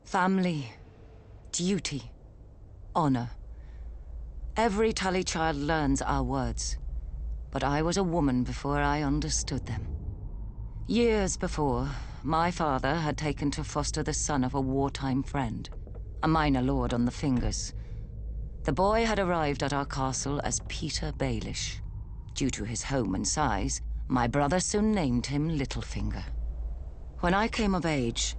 Family, duty, honor. Every Tali child learns our words, but I was a woman before I understood them. Years before, my father had taken to foster the son of a wartime friend, a minor lord on the Fingers. The boy had arrived at our castle as Peter Baelish. Due to his home and size, my brother soon named him Littlefinger. When I came of age,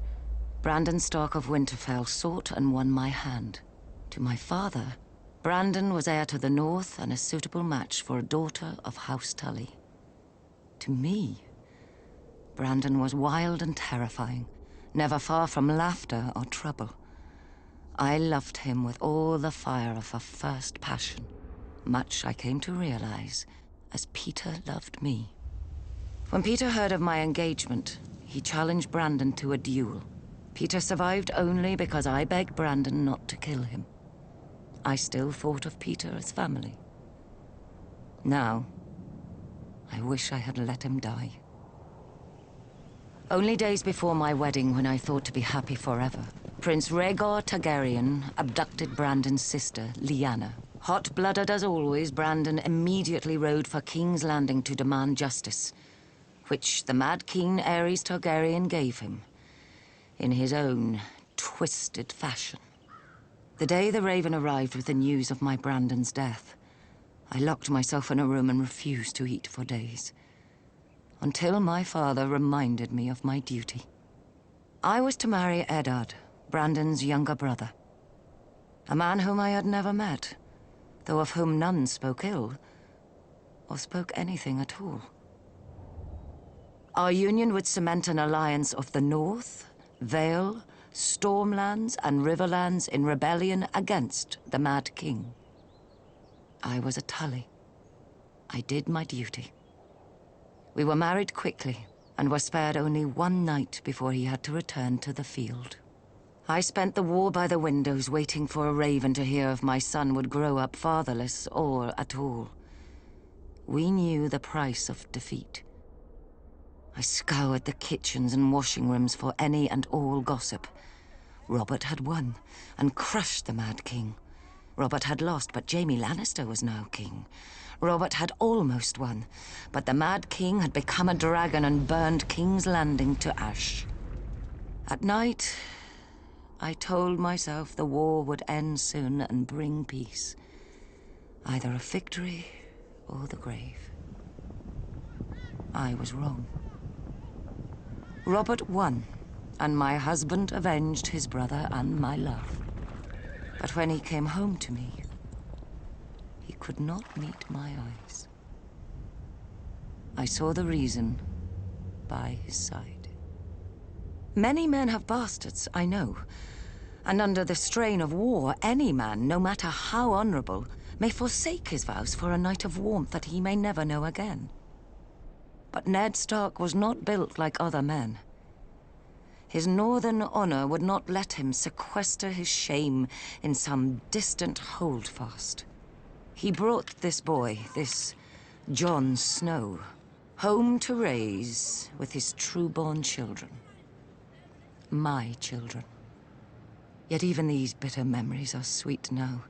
Brandon Stark of Winterfell sought and won my hand. To my father, Brandon was heir to the north and a suitable match for a daughter of House Tully. To me, Brandon was wild and terrifying, never far from laughter or trouble. I loved him with all the fire of a first passion, much I came to realize as Peter loved me. When Peter heard of my engagement, he challenged Brandon to a duel. Peter survived only because I begged Brandon not to kill him. I still thought of Peter as family. Now, I wish I had let him die. Only days before my wedding, when I thought to be happy forever, Prince Rhaegar Targaryen abducted Brandon's sister, Lyanna. Hot-blooded as always, Brandon immediately rode for King's Landing to demand justice, which the Mad King Aerys Targaryen gave him, in his own twisted fashion. The day the Raven arrived with the news of my Brandon's death, I locked myself in a room and refused to eat for days, until my father reminded me of my duty. I was to marry Eddard, Brandon's younger brother, a man whom I had never met, though of whom none spoke ill, or spoke anything at all. Our union would cement an alliance of the North, Vale, Stormlands, and Riverlands in rebellion against the Mad King. I was a Tully. I did my duty. We were married quickly, and were spared only one night before he had to return to the field. I spent the war by the windows waiting for a raven to hear if my son would grow up fatherless or at all. We knew the price of defeat. I scoured the kitchens and washing rooms for any and all gossip. Robert had won and crushed the Mad King. Robert had lost, but Jaime Lannister was now king. Robert had almost won, but the Mad King had become a dragon and burned King's Landing to ash. At night, I told myself the war would end soon and bring peace. Either a victory or the grave. I was wrong. Robert won, and my husband avenged his brother and my love. But when he came home to me, he could not meet my eyes. I saw the reason by his side. Many men have bastards, I know. And under the strain of war, any man, no matter how honorable, may forsake his vows for a night of warmth that he may never know again. But Ned Stark was not built like other men. His northern honor would not let him sequester his shame in some distant holdfast. He brought this boy, this Jon Snow, home to raise with his true-born children. My children. Yet even these bitter memories are sweet now.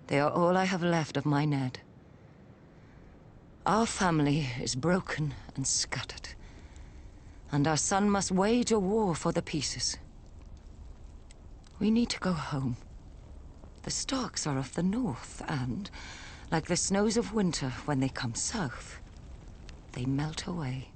They are all I have left of my Ned. Our family is broken and scattered, and our son must wage a war for the pieces. We need to go home. The Starks are of the north, and, like the snows of winter when they come south, they melt away.